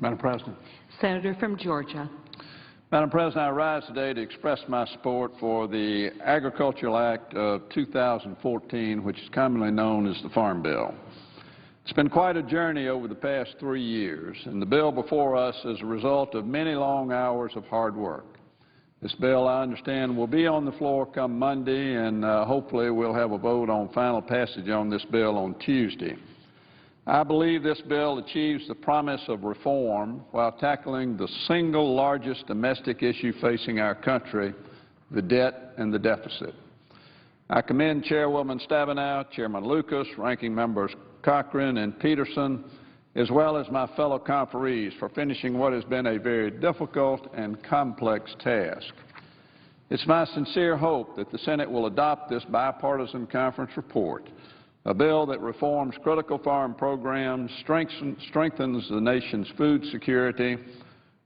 Madam President. Senator from Georgia. Madam President, I rise today to express my support for the Agricultural Act of 2014, which is commonly known as the Farm Bill. It's been quite a journey over the past 3 years, and the bill before us is a result of many long hours of hard work. This bill, I understand, will be on the floor come Monday, and hopefully we'll have a vote on final passage on this bill on Tuesday. I believe this bill achieves the promise of reform while tackling the single largest domestic issue facing our country, the debt and the deficit. I commend Chairwoman Stabenow, Chairman Lucas, Ranking Members Cochran and Peterson, as well as my fellow conferees for finishing what has been a very difficult and complex task. It's my sincere hope that the Senate will adopt this bipartisan conference report, a bill that reforms critical farm programs, strengthens the nation's food security,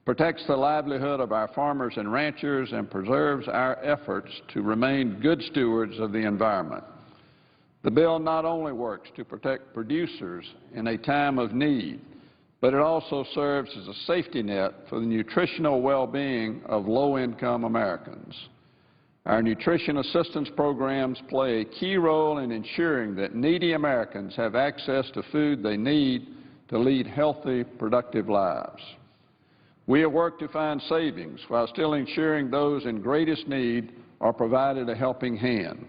protects the livelihood of our farmers and ranchers, and preserves our efforts to remain good stewards of the environment. The bill not only works to protect producers in a time of need, but it also serves as a safety net for the nutritional well-being of low-income Americans. Our nutrition assistance programs play a key role in ensuring that needy Americans have access to food they need to lead healthy, productive lives. We have worked to find savings while still ensuring those in greatest need are provided a helping hand.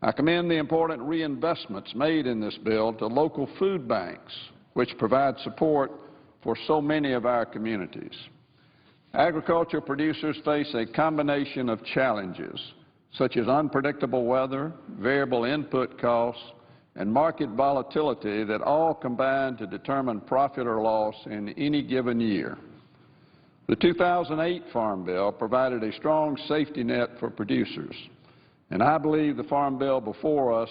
I commend the important reinvestments made in this bill to local food banks, which provide support for so many of our communities. Agricultural producers face a combination of challenges, such as unpredictable weather, variable input costs, and market volatility that all combine to determine profit or loss in any given year. The 2008 Farm Bill provided a strong safety net for producers, and I believe the Farm Bill before us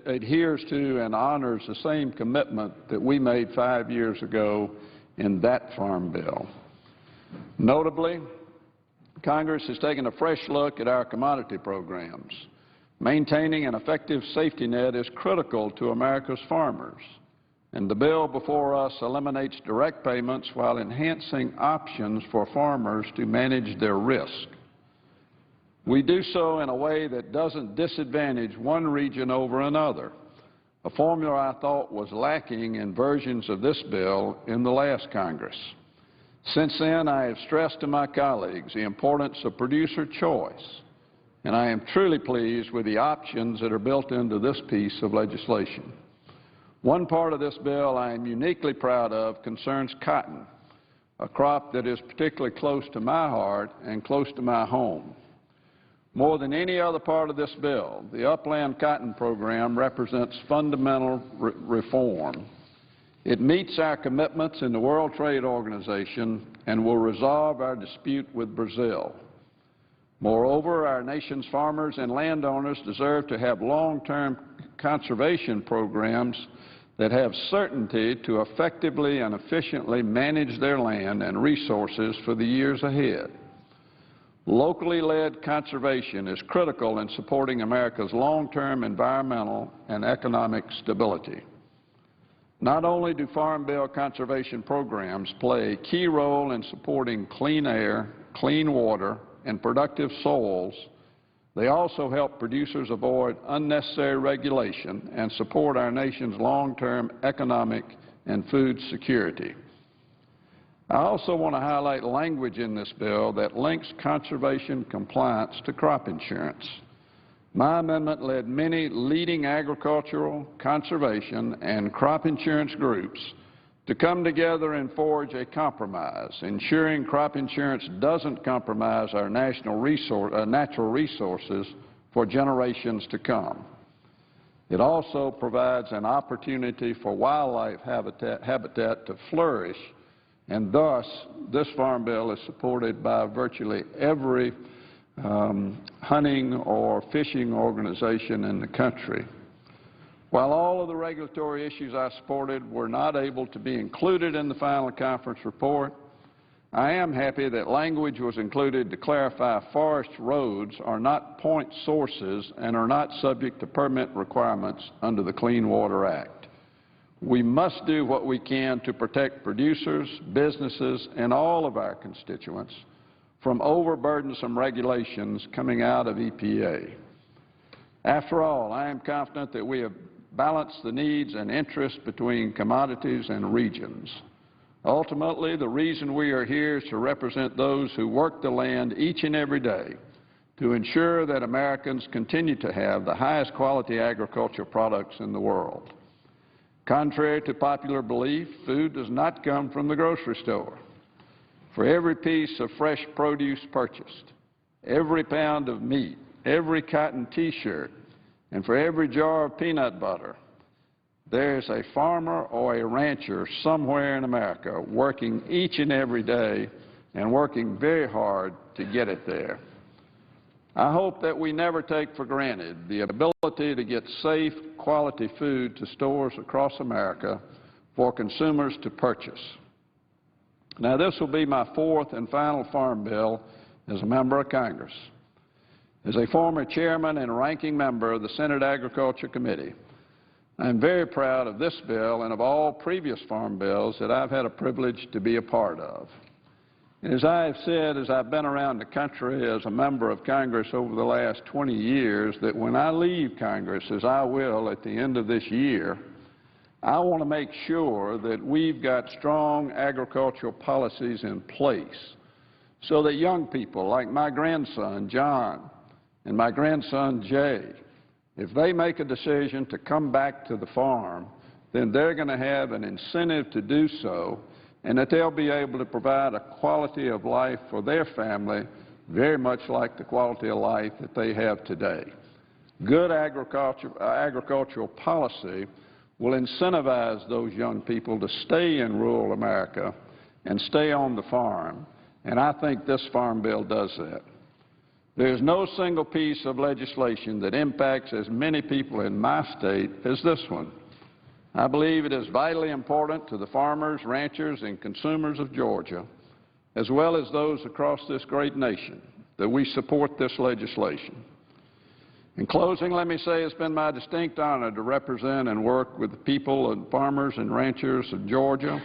adheres to and honors the same commitment that we made 5 years ago in that Farm Bill. Notably, Congress has taken a fresh look at our commodity programs. Maintaining an effective safety net is critical to America's farmers, and the bill before us eliminates direct payments while enhancing options for farmers to manage their risk. We do so in a way that doesn't disadvantage one region over another, a formula I thought was lacking in versions of this bill in the last Congress. Since then, I have stressed to my colleagues the importance of producer choice, and I am truly pleased with the options that are built into this piece of legislation. One part of this bill I am uniquely proud of concerns cotton, a crop that is particularly close to my heart and close to my home. More than any other part of this bill, the Upland Cotton Program represents fundamental reform. It meets our commitments in the World Trade Organization and will resolve our dispute with Brazil. Moreover, our nation's farmers and landowners deserve to have long-term conservation programs that have certainty to effectively and efficiently manage their land and resources for the years ahead. Locally led conservation is critical in supporting America's long-term environmental and economic stability. Not only do Farm Bill conservation programs play a key role in supporting clean air, clean water, and productive soils, they also help producers avoid unnecessary regulation and support our nation's long-term economic and food security. I also want to highlight language in this bill that links conservation compliance to crop insurance. My amendment led many leading agricultural, conservation, and crop insurance groups to come together and forge a compromise, ensuring crop insurance doesn't compromise our natural resources for generations to come. It also provides an opportunity for wildlife habitat to flourish, and thus this Farm Bill is supported by virtually every hunting or fishing organization in the country. While all of the regulatory issues I supported were not able to be included in the final conference report, I am happy that language was included to clarify forest roads are not point sources and are not subject to permit requirements under the Clean Water Act. We must do what we can to protect producers, businesses, and all of our constituents from overburdensome regulations coming out of EPA. After all, I am confident that we have balanced the needs and interests between commodities and regions. Ultimately, the reason we are here is to represent those who work the land each and every day to ensure that Americans continue to have the highest quality agricultural products in the world. Contrary to popular belief, food does not come from the grocery store. For every piece of fresh produce purchased, every pound of meat, every cotton T-shirt, and for every jar of peanut butter, there's a farmer or a rancher somewhere in America working each and every day and working very hard to get it there. I hope that we never take for granted the ability to get safe, quality food to stores across America for consumers to purchase. Now, this will be my fourth and final farm bill as a member of Congress. As a former chairman and ranking member of the Senate Agriculture Committee, I am very proud of this bill and of all previous farm bills that I've had a privilege to be a part of. And as I have said, as I've been around the country as a member of Congress over the last 20 years, that when I leave Congress, as I will at the end of this year, I want to make sure that we've got strong agricultural policies in place so that young people like my grandson, John, and my grandson, Jay, if they make a decision to come back to the farm, then they're going to have an incentive to do so, and that they'll be able to provide a quality of life for their family very much like the quality of life that they have today. Good agricultural policy will incentivize those young people to stay in rural America and stay on the farm, and I think this farm bill does that. There's no single piece of legislation that impacts as many people in my state as this one. I believe it is vitally important to the farmers, ranchers, and consumers of Georgia, as well as those across this great nation, that we support this legislation. In closing, let me say it's been my distinct honor to represent and work with the people and farmers and ranchers of Georgia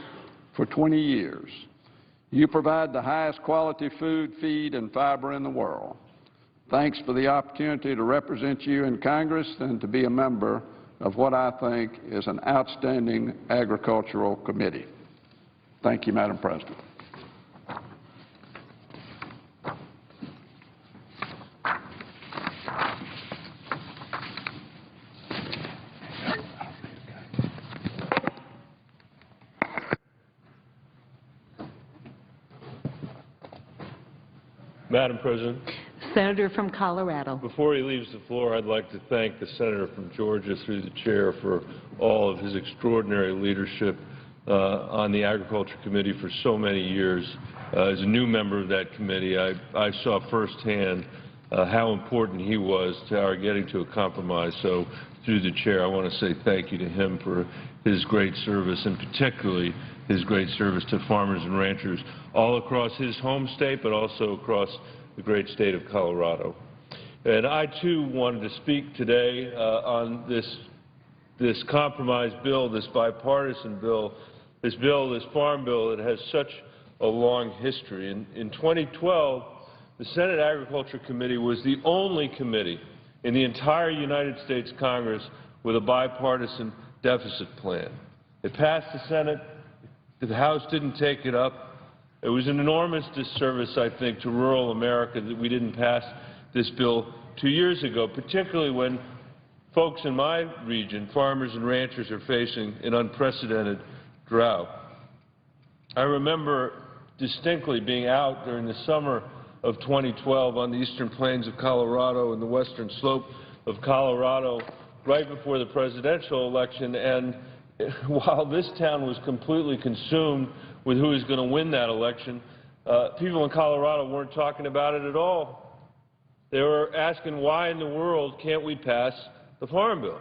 for 20 years. You provide the highest quality food, feed, and fiber in the world. Thanks for the opportunity to represent you in Congress and to be a member of what I think is an outstanding agricultural committee. Thank you, Madam President. Madam President, Senator from Colorado. before he leaves the floor, I'd like to thank the Senator from Georgia through the chair for all of his extraordinary leadership on the Agriculture Committee for so many years. As a new member of that committee, I saw firsthand how important he was to our getting to a compromise. So through the chair, I want to say thank you to him for his great service, and particularly his great service to farmers and ranchers all across his home state, but also across the great state of Colorado. And I, too, wanted to speak today on this compromise bill, this bipartisan bill, this farm bill that has such a long history. In 2012, the Senate Agriculture Committee was the only committee in the entire United States Congress with a bipartisan deficit plan. It passed the Senate. The House didn't take it up. It was an enormous disservice, I think, to rural America that we didn't pass this bill 2 years ago, particularly when folks in my region, farmers and ranchers, are facing an unprecedented drought. I remember distinctly being out during the summer of 2012 on the eastern plains of Colorado and the western slope of Colorado right before the presidential election, and while this town was completely consumed with who was going to win that election, people in Colorado weren't talking about it at all. They were asking, why in the world can't we pass the Farm Bill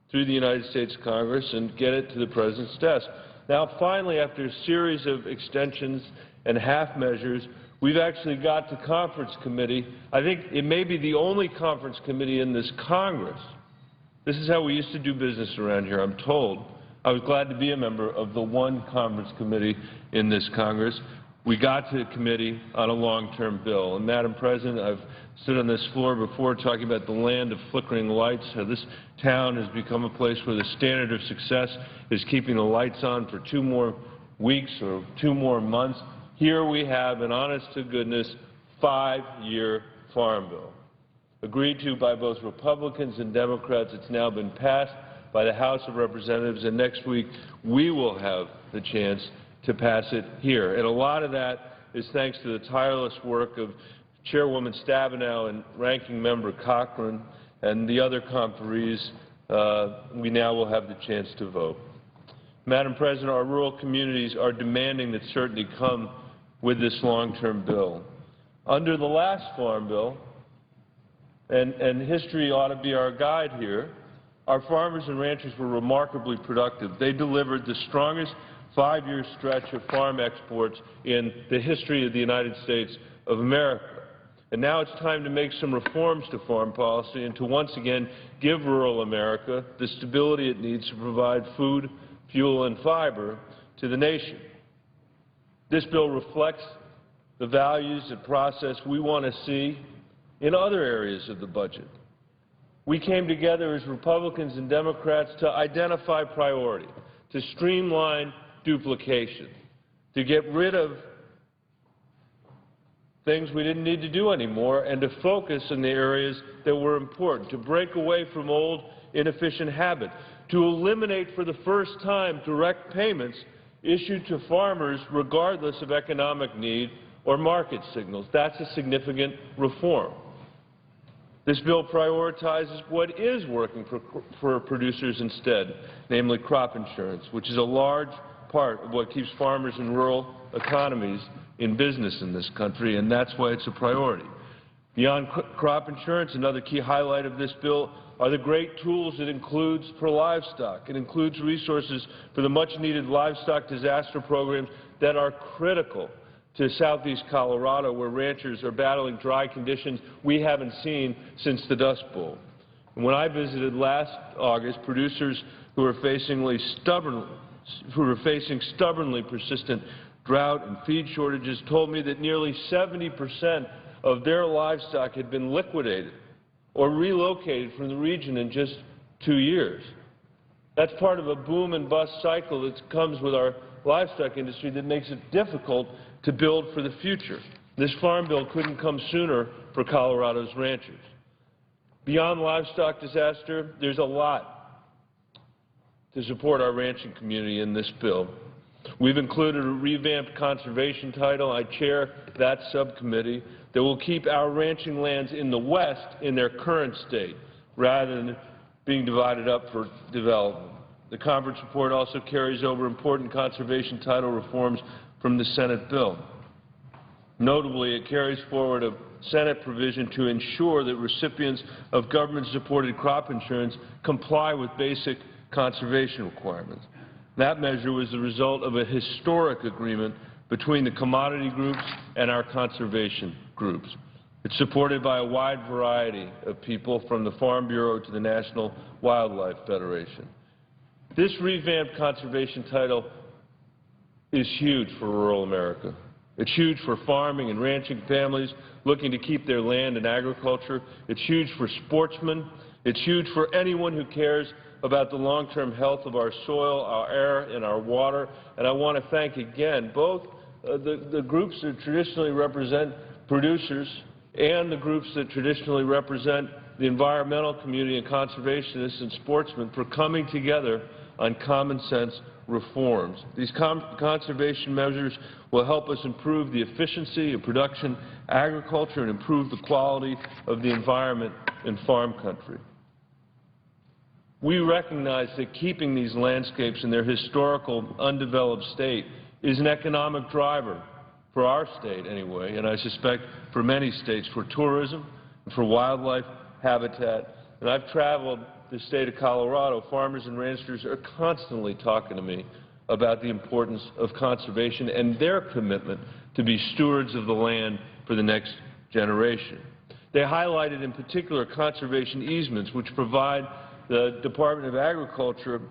through the United States Congress and get it to the President's desk? Now, finally, after a series of extensions and half measures, we've actually got to conference committee. I think it may be the only conference committee in this Congress. This is how we used to do business around here, I'm told. I was glad to be a member of the one conference committee in this Congress. We got to the committee on a long-term bill. And, Madam President, I've stood on this floor before talking about the land of flickering lights, how this town has become a place where the standard of success is keeping the lights on for 2 more weeks or 2 more months. Here we have an honest-to-goodness 5-year farm bill, agreed to by both Republicans and Democrats. It's now been passed by the House of Representatives, and next week we will have the chance to pass it here. And a lot of that is thanks to the tireless work of Chairwoman Stabenow and Ranking Member Cochran and the other conferees. We now will have the chance to vote. Madam President, our rural communities are demanding that certainty come with this long-term bill. Under the last farm bill, and history ought to be our guide here, our farmers and ranchers were remarkably productive. They delivered the strongest 5-year stretch of farm exports in the history of the United States of America. And now it's time to make some reforms to farm policy and to once again give rural America the stability it needs to provide food, fuel, and fiber to the nation. This bill reflects the values and process we want to see in other areas of the budget. We came together as Republicans and Democrats to identify priority, to streamline duplication, to get rid of things we didn't need to do anymore, and to focus in the areas that were important, to break away from old, inefficient habits, to eliminate for the first time direct payments issued to farmers regardless of economic need or market signals. That's a significant reform. This bill prioritizes what is working for producers instead, namely crop insurance, which is a large part of what keeps farmers and rural economies in business in this country, and that's why it's a priority. Beyond crop insurance, another key highlight of this bill are the great tools it includes for livestock. It includes resources for the much-needed livestock disaster programs that are critical to southeast Colorado, where ranchers are battling dry conditions we haven't seen since the Dust Bowl. And when I visited last August, producers who were facing stubbornly persistent drought and feed shortages told me that nearly 70% of their livestock had been liquidated or relocated from the region in just 2 years. That's part of a boom and bust cycle that comes with our livestock industry that makes it difficult to build for the future. This farm bill couldn't come sooner for Colorado's ranchers. Beyond livestock disaster, there's a lot to support our ranching community in this bill. We've included a revamped conservation title. I chair that subcommittee that will keep our ranching lands in the West in their current state rather than being divided up for development. The conference report also carries over important conservation title reforms from the Senate bill. Notably, it carries forward a Senate provision to ensure that recipients of government-supported crop insurance comply with basic conservation requirements. That measure was the result of a historic agreement between the commodity groups and our conservation groups. It's supported by a wide variety of people, from the Farm Bureau to the National Wildlife Federation. This revamped conservation title is huge for rural America. It's huge for farming and ranching families looking to keep their land and agriculture. It's huge for sportsmen. It's huge for anyone who cares about the long-term health of our soil, our air, and our water. And I want to thank again both the groups that traditionally represent producers and the groups that traditionally represent the environmental community and conservationists and sportsmen for coming together on common-sense reforms. These conservation measures will help us improve the efficiency of production agriculture and improve the quality of the environment in farm country. We recognize that keeping these landscapes in their historical, undeveloped state is an economic driver for our state anyway, and I suspect for many states, for tourism and for wildlife habitat. And I've traveled the state of Colorado. Farmers and ranchers are constantly talking to me about the importance of conservation and their commitment to be stewards of the land for the next generation. They highlighted in particular conservation easements, which provide the Department of Agriculture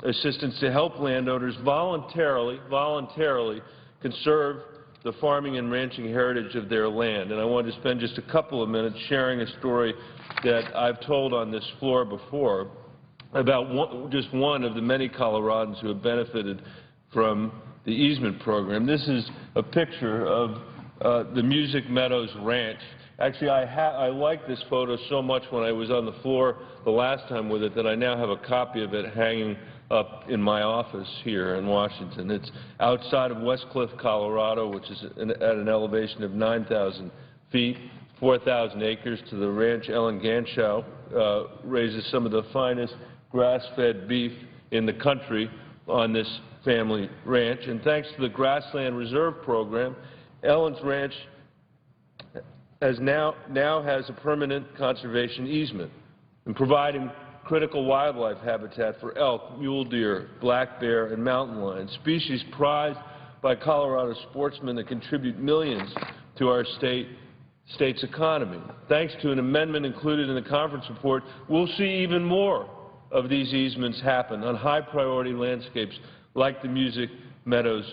assistance to help landowners voluntarily conserve the farming and ranching heritage of their land. And I wanted to spend just a couple of minutes sharing a story that I've told on this floor before about just one of the many Coloradans who have benefited from the easement program. This is a picture of the Music Meadows Ranch. Actually, I liked this photo so much when I was on the floor the last time with it that I now have a copy of it hanging up in my office here in Washington. It's outside of West Cliff, Colorado, which is at an elevation of 9,000 feet, 4,000 acres to the ranch. Ellen Ganschow raises some of the finest grass-fed beef in the country on this family ranch. And thanks to the Grassland Reserve Program, Ellen's ranch now has a permanent conservation easement in providing critical wildlife habitat for elk, mule deer, black bear, and mountain lion, species prized by Colorado sportsmen that contribute millions to our state's economy. Thanks to an amendment included in the conference report, we'll see even more of these easements happen on high-priority landscapes like the Music Meadows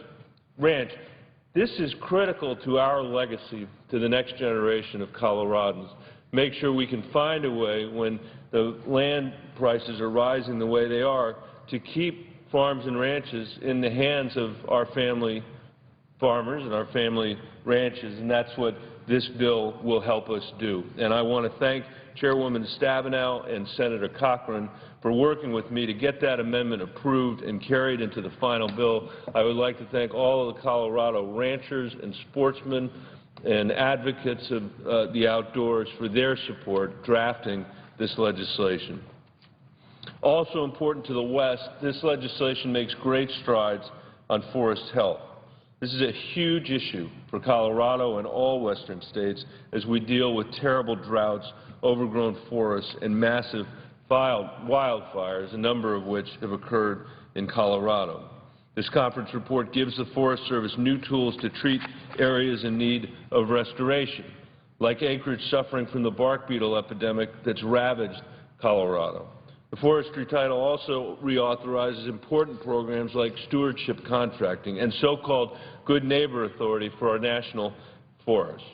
Ranch. This is critical to our legacy to the next generation of Coloradans. Make sure we can find a way, when the land prices are rising the way they are, to keep farms and ranches in the hands of our family farmers and our family ranches, and that's what this bill will help us do. And I want to thank Chairwoman Stabenow and Senator Cochran for working with me to get that amendment approved and carried into the final bill. I would like to thank all of the Colorado ranchers and sportsmen and advocates of the outdoors for their support drafting this legislation. Also important to the West, this legislation makes great strides on forest health. This is a huge issue for Colorado and all western states as we deal with terrible droughts, overgrown forests, and massive wildfires, a number of which have occurred in Colorado. This conference report gives the Forest Service new tools to treat areas in need of restoration, like acreage suffering from the bark beetle epidemic that's ravaged Colorado. The forestry title also reauthorizes important programs like stewardship contracting and so-called good neighbor authority for our national forests.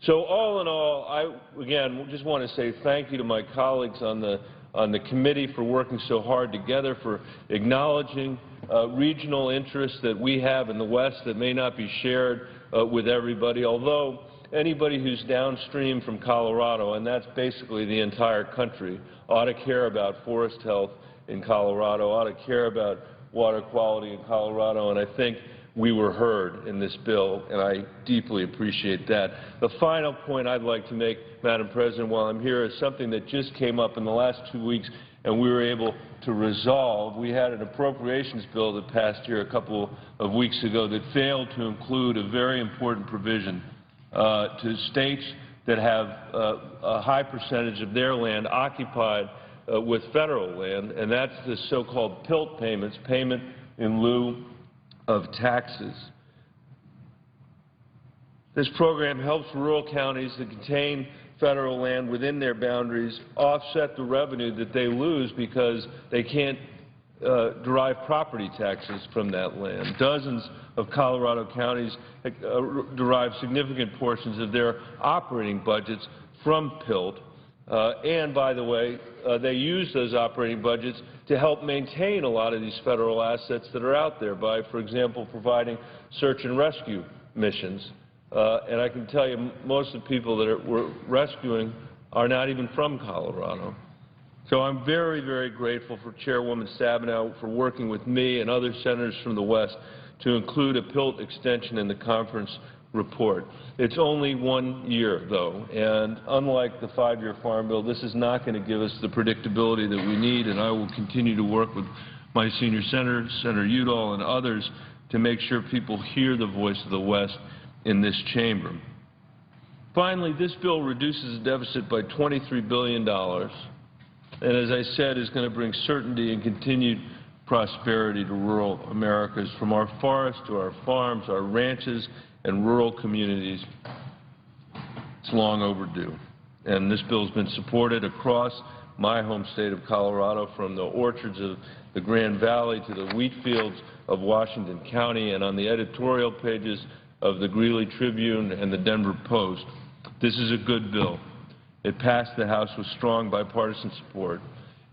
So all in all, I, again, just want to say thank you to my colleagues on the committee for working so hard together, for acknowledging regional interests that we have in the West that may not be shared with everybody, although anybody who's downstream from Colorado, and that's basically the entire country, ought to care about forest health in Colorado, ought to care about water quality in Colorado, and I think we were heard in this bill, and I deeply appreciate that. The final point I'd like to make, Madam President, while I'm here, is something that just came up in the last 2 weeks and we were able to resolve. We had an appropriations bill that passed here a couple of weeks ago that failed to include a very important provision to states that have a high percentage of their land occupied with federal land, and that's the so-called PILT payments, payment in lieu of taxes. This program helps rural counties that contain federal land within their boundaries offset the revenue that they lose because they can't derive property taxes from that land. Dozens of Colorado counties derive significant portions of their operating budgets from PILT, and by the way, they use those operating budgets to help maintain a lot of these federal assets that are out there by, for example, providing search and rescue missions. And I can tell you most of the people that we're rescuing are not even from Colorado. So I'm very, very grateful for Chairwoman Stabenow for working with me and other senators from the West to include a PILT extension in the conference report. It's only 1 year, though, and unlike the 5-year Farm Bill, this is not going to give us the predictability that we need, and I will continue to work with my senior senator, Senator Udall, and others to make sure people hear the voice of the West in this chamber. Finally, this bill reduces the deficit by $23 billion, and as I said, is going to bring certainty and continued prosperity to rural Americas, from our forests to our farms, our ranches, and rural communities. It's long overdue. And this bill has been supported across my home state of Colorado, from the orchards of the Grand Valley to the wheat fields of Washington County, and on the editorial pages of the Greeley Tribune and the Denver Post. This is a good bill. It passed the House with strong bipartisan support,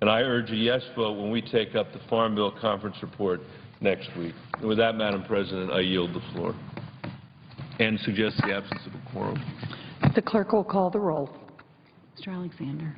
and I urge a yes vote when we take up the Farm Bill Conference Report next week. And with that, Madam President, I yield the floor and suggest the absence of a quorum. The clerk will call the roll. Mr. Alexander.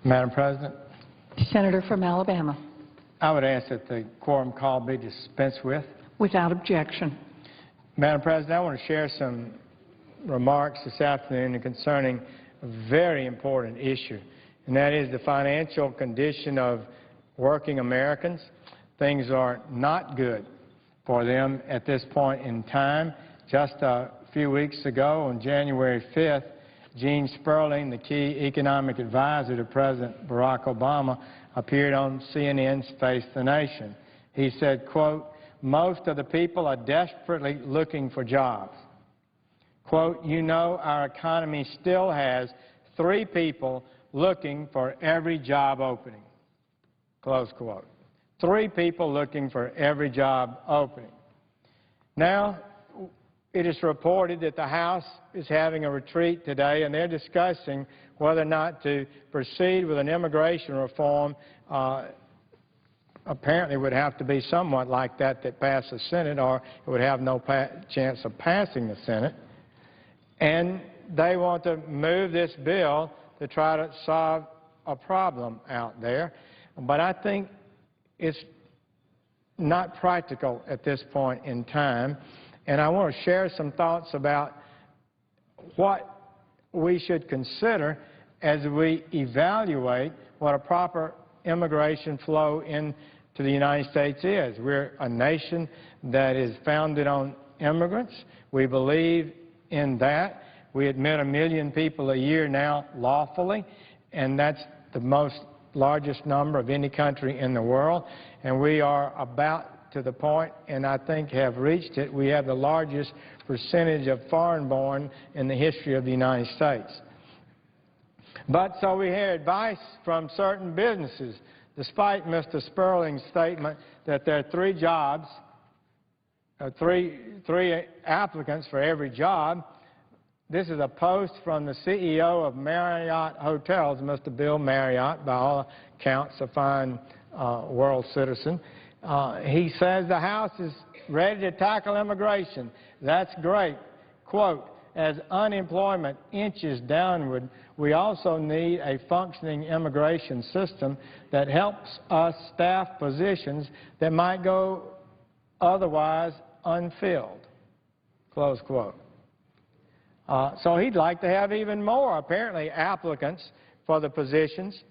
Madam President, Senator from Alabama. I would ask that the quorum call be dispensed with. Without objection. Madam President, I want to share some remarks this afternoon concerning a very important issue, and that is the financial condition of working Americans. Things are not good for them at this point in time. Just a few weeks ago, on January 5th, Gene Sperling, the key economic advisor to President Barack Obama, appeared on CNN's Face the Nation. He said, quote, "Most of the people are desperately looking for jobs. Quote, you know our economy still has 3 people looking for every job opening. Close quote. 3 people looking for every job opening. Now, it is reported that the House is having a retreat today, and they're discussing whether or not to proceed with an immigration reform. Apparently it would have to be somewhat like that passed the Senate, or it would have no chance of passing the Senate. And they want to move this bill to try to solve a problem out there. But I think it's not practical at this point in time. And I want to share some thoughts about what we should consider as we evaluate what a proper immigration flow into the United States is. We're a nation that is founded on immigrants. We believe in that. We admit 1 million people a year now lawfully, and that's the largest number of any country in the world. And we are about to the point, and I think have reached it, we have the largest percentage of foreign-born in the history of the United States. But so we hear advice from certain businesses, despite Mr. Sperling's statement that there are 3 jobs, three applicants for every job. This is a post from the CEO of Marriott Hotels, Mr. Bill Marriott, by all accounts a fine world citizen. He says the House is ready to tackle immigration. That's great. Quote, as unemployment inches downward, we also need a functioning immigration system that helps us staff positions that might go otherwise unfilled. Close quote. So he'd like to have even more, apparently, applicants for the positions,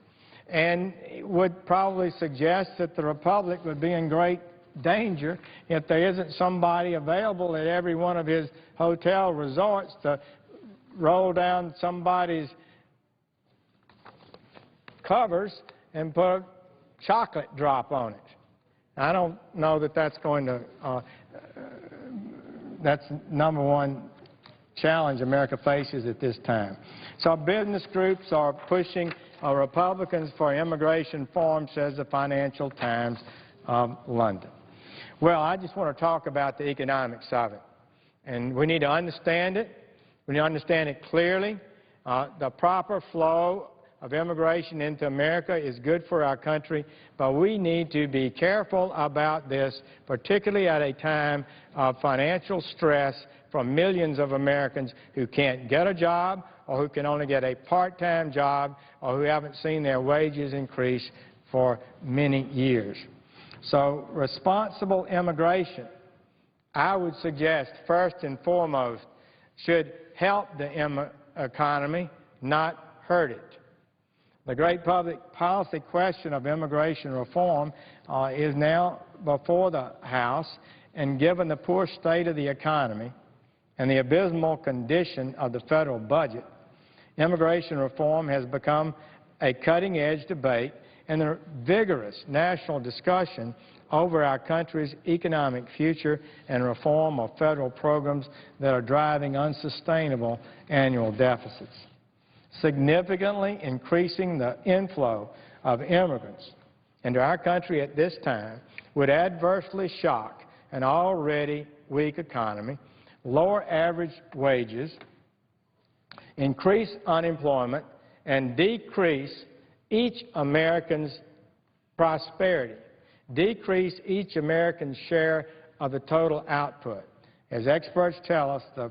and would probably suggest that the Republic would be in great danger if there isn't somebody available at every one of his hotel resorts to roll down somebody's covers and put a chocolate drop on it. I don't know that that's going to, that's number one challenge America faces at this time. So business groups are pushing Republicans for immigration reform, says the Financial Times of London. Well, I just want to talk about the economics of it. And we need to understand it. We need to understand it clearly. The proper flow of immigration into America is good for our country, but we need to be careful about this, particularly at a time of financial stress from millions of Americans who can't get a job, or who can only get a part-time job, or who haven't seen their wages increase for many years. So responsible immigration, I would suggest, first and foremost, should help the economy, not hurt it. The great public policy question of immigration reform is now before the House, and given the poor state of the economy and the abysmal condition of the federal budget, immigration reform has become a cutting-edge debate and a vigorous national discussion over our country's economic future and reform of federal programs that are driving unsustainable annual deficits. Significantly increasing the inflow of immigrants into our country at this time would adversely shock an already weak economy, lower average wages, increase unemployment, and decrease each American's prosperity, decrease each American's share of the total output. As experts tell us, the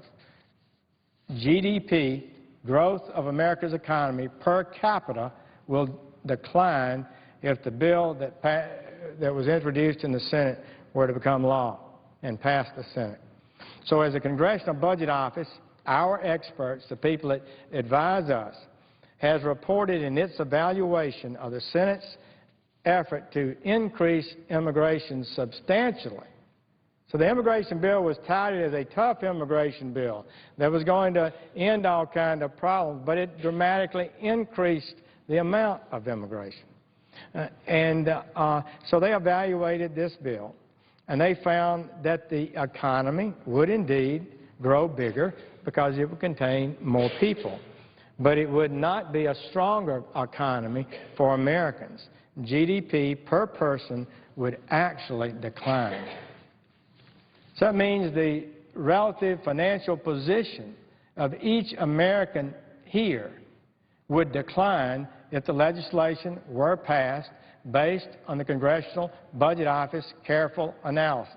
GDP growth of America's economy per capita will decline if the bill that was introduced in the Senate were to become law and pass the Senate. So as a Congressional Budget Office, our experts, the people that advise us, has reported in its evaluation of the Senate's effort to increase immigration substantially. So the immigration bill was touted as a tough immigration bill that was going to end all kinds of problems, but it dramatically increased the amount of immigration. So they evaluated this bill, and they found that the economy would indeed grow bigger because it would contain more people. but it would not be a stronger economy for Americans. GDP per person would actually decline. So that means the relative financial position of each American here would decline if the legislation were passed based on the Congressional Budget Office careful analysis.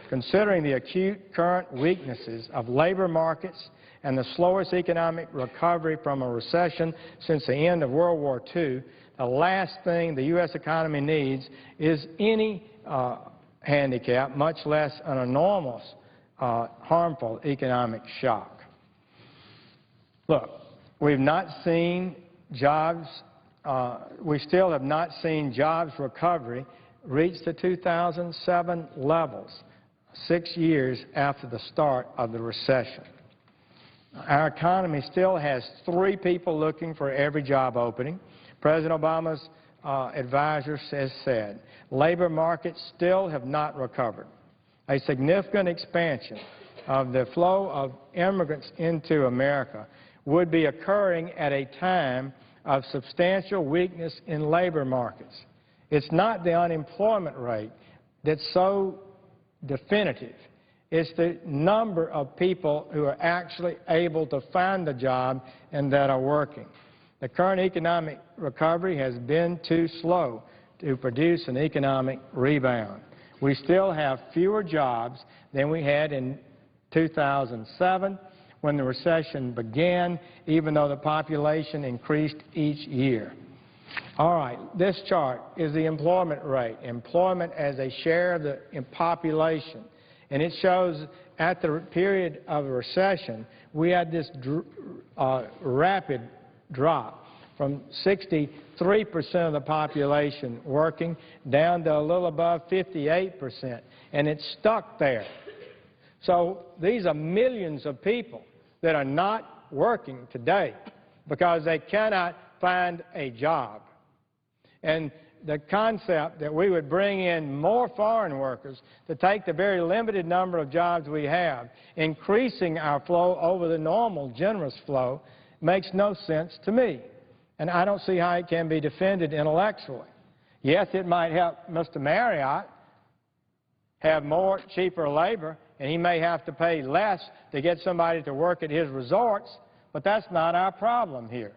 Considering the acute current weaknesses of labor markets and the slowest economic recovery from a recession since the end of World War II, the last thing the U.S. economy needs is any handicap, much less an enormous, harmful economic shock. Look, we've not seen jobs, we still have not seen jobs recovery reach the 2007 levels, 6 years after the start of the recession. Our economy still has 3 people looking for every job opening. President Obama's advisor has said labor markets still have not recovered. A significant expansion of the flow of immigrants into America would be occurring at a time of substantial weakness in labor markets. It's not the unemployment rate that's so definitive. It's the number of people who are actually able to find a job and that are working. The current economic recovery has been too slow to produce an economic rebound. We still have fewer jobs than we had in 2007 when the recession began, even though the population increased each year. All right, this chart is the employment rate, employment as a share of the population. And it shows at the period of a recession, we had this rapid drop from 63% of the population working down to a little above 58%, and it's stuck there. So these are millions of people that are not working today because they cannot find a job. And the concept that we would bring in more foreign workers to take the very limited number of jobs we have, increasing our flow over the normal generous flow, makes no sense to me. And I don't see how it can be defended intellectually. Yes, it might help Mr. Marriott have more cheaper labor, and he may have to pay less to get somebody to work at his resorts, but that's not our problem here.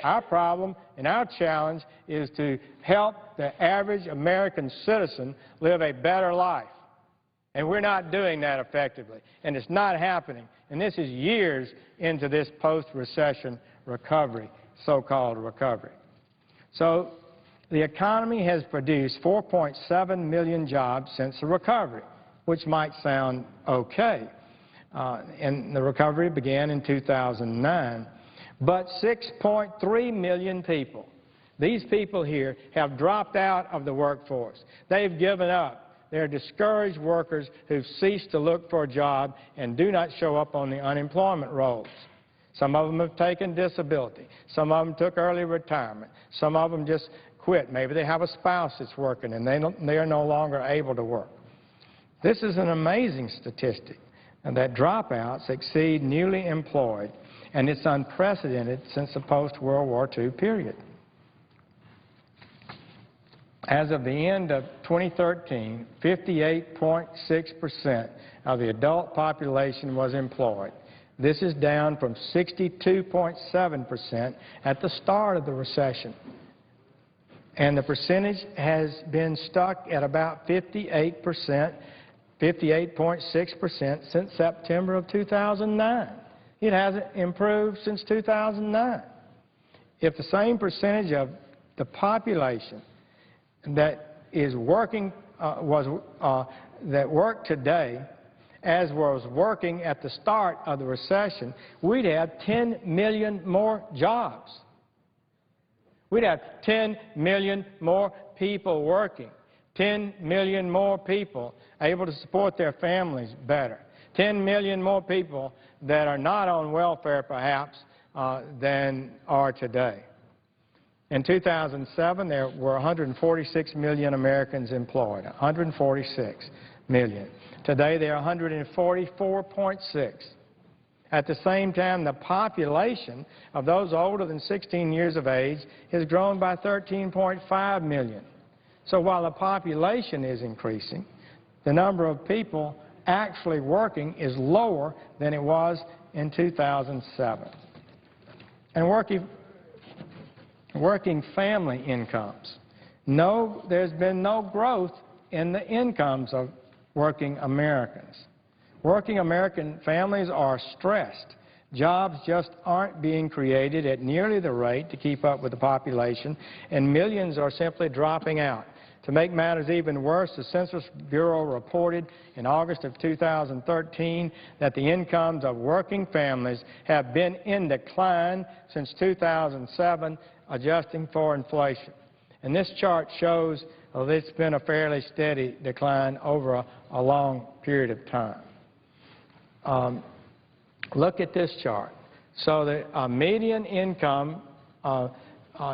Our problem and our challenge is to help the average American citizen live a better life. And we're not doing that effectively. And it's not happening. And this is years into this post-recession recovery, so-called recovery. So the economy has produced 4.7 million jobs since the recovery, which might sound okay. And the recovery began in 2009. But 6.3 million people, these people here, have dropped out of the workforce. They've given up. They're discouraged workers who've ceased to look for a job and do not show up on the unemployment rolls. Some of them have taken disability. Some of them took early retirement. Some of them just quit. Maybe they have a spouse that's working and they are no longer able to work. This is an amazing statistic, and that dropouts exceed newly employed. And it's unprecedented since the post-World War II period. As of the end of 2013, 58.6% of the adult population was employed. This is down from 62.7% at the start of the recession. And the percentage has been stuck at about 58%, 58.6% since September of 2009. It hasn't improved since 2009. If the same percentage of the population that is working that work today as was working at the start of the recession, we'd have 10 million more jobs. We'd have 10 million more people working, 10 million more people able to support their families better, 10 million more people that are not on welfare, perhaps, than are today. In 2007, there were 146 million Americans employed, 146 million. Today, there are 144.6. At the same time, the population of those older than 16 years of age has grown by 13.5 million. So while the population is increasing, the number of people actually working is lower than it was in 2007. And working family incomes. No, there's been no growth in the incomes of working Americans. Working American families are stressed. Jobs just aren't being created at nearly the rate to keep up with the population, and millions are simply dropping out. To make matters even worse, the Census Bureau reported in August of 2013 that the incomes of working families have been in decline since 2007, adjusting for inflation. And this chart shows that it's been a fairly steady decline over a long period of time. Look at this chart. So the median income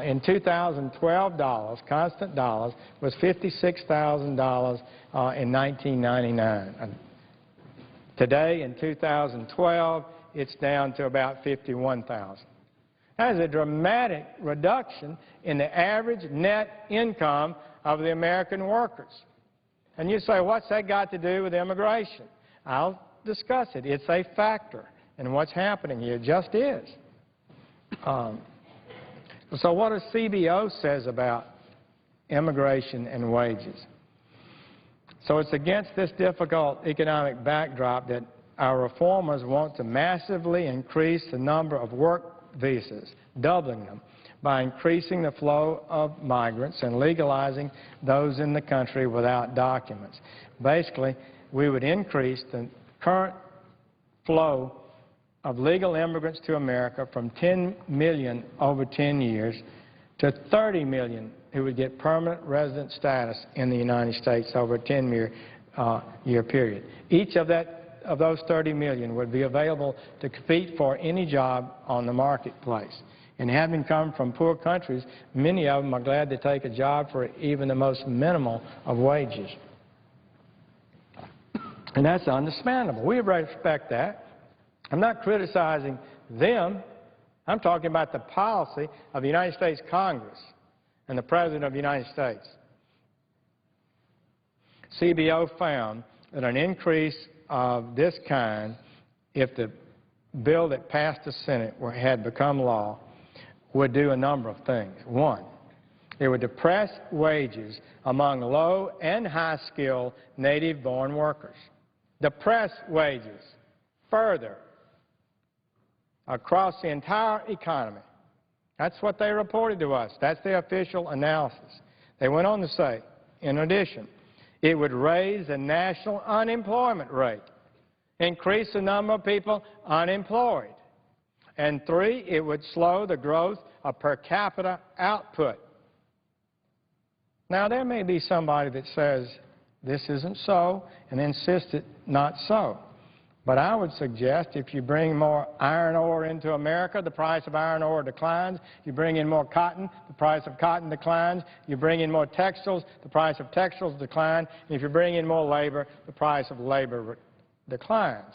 in 2012 dollars, constant dollars, was $56,000 in 1999. Today, in 2012, it's down to about $51,000. That is a dramatic reduction in the average net income of the American workers. And you say, what's that got to do with immigration? I'll discuss it. It's a factor in what's happening here. It just is. So what does CBO says about immigration and wages? So it's against this difficult economic backdrop that our reformers want to massively increase the number of work visas, doubling them, by increasing the flow of migrants and legalizing those in the country without documents. Basically, we would increase the current flow of legal immigrants to America from 10 million over 10 years to 30 million who would get permanent resident status in the United States over a 10-year period. Each of those 30 million would be available to compete for any job on the marketplace. And having come from poor countries, many of them are glad to take a job for even the most minimal of wages. And that's understandable. We respect that. I'm not criticizing them. I'm talking about the policy of the United States Congress and the President of the United States. CBO found that an increase of this kind, if the bill that passed the Senate had become law, would do a number of things. One, it would depress wages among low and high-skilled native-born workers. Depress wages further across the entire economy. That's what they reported to us. That's the official analysis. They went on to say, in addition, it would raise the national unemployment rate, increase the number of people unemployed. And three, it would slow the growth of per capita output. Now, there may be somebody that says this isn't so and insists it's not so. But I would suggest if you bring more iron ore into America, the price of iron ore declines. You bring in more cotton, the price of cotton declines. You bring in more textiles, the price of textiles decline. And if you bring in more labor, the price of labor declines.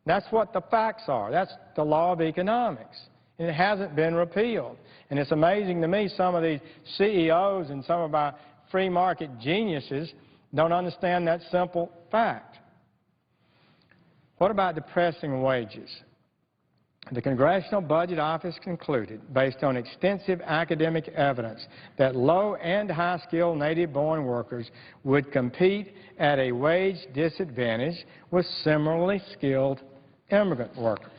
That's what the facts are. That's the law of economics. And it hasn't been repealed. And it's amazing to me some of these CEOs and some of our free market geniuses don't understand that simple fact. What about depressing wages? The Congressional Budget Office concluded, based on extensive academic evidence, that low and high-skilled native-born workers would compete at a wage disadvantage with similarly skilled immigrant workers.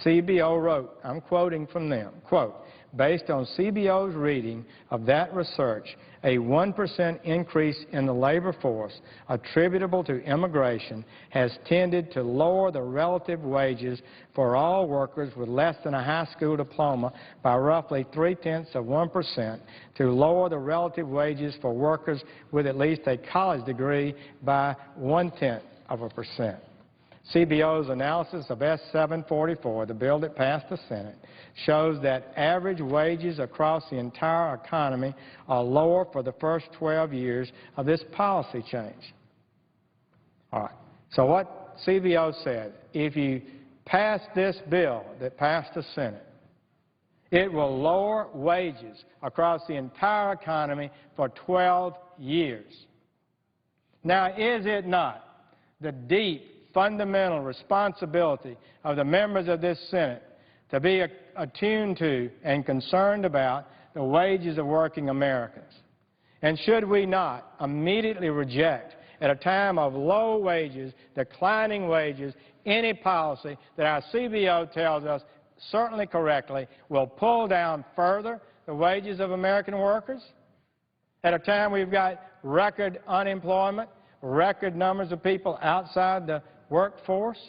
CBO wrote, I'm quoting from them, quote, based on CBO's reading of that research, a 1% increase in the labor force attributable to immigration has tended to lower the relative wages for all workers with less than a high school diploma by roughly 0.3%, to lower the relative wages for workers with at least a college degree by 0.1%. CBO's analysis of S-744, the bill that passed the Senate, shows that average wages across the entire economy are lower for the first 12 years of this policy change. All right. So what CBO said, if you pass this bill that passed the Senate, it will lower wages across the entire economy for 12 years. Now, is it not the deep, fundamental responsibility of the members of this Senate to be attuned to and concerned about the wages of working Americans? And should we not immediately reject, at a time of low wages, declining wages, any policy that our CBO tells us, certainly correctly, will pull down further the wages of American workers? At a time we've got record unemployment, record numbers of people outside the workforce?